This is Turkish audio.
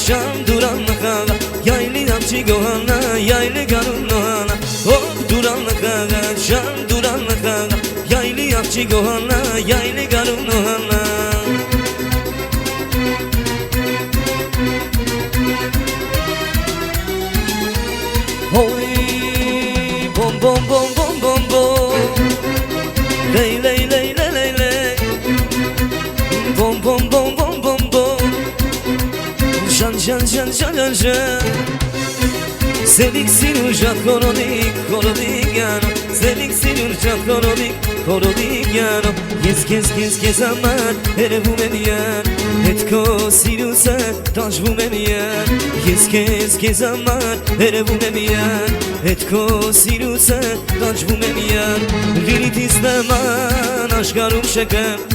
Şam duranlığa yaylı yapçı gohana yaylı garunluğana hop duranlığa şam duranlığa yaylı yapçı gohana yaylı garunluğana Oy bom bom bom bom bom bom ley ley ley ley ley ley bom bom bom bom bom bom şan şan şan şan şan şan Selik sinurcak korodik yano Selik sinurcak korodik yano Kes aman ere bu median Etko sinusa taş bu median Kes aman ere bu median Etko sinusa taş bu median Lilit izleman aşkarım şekem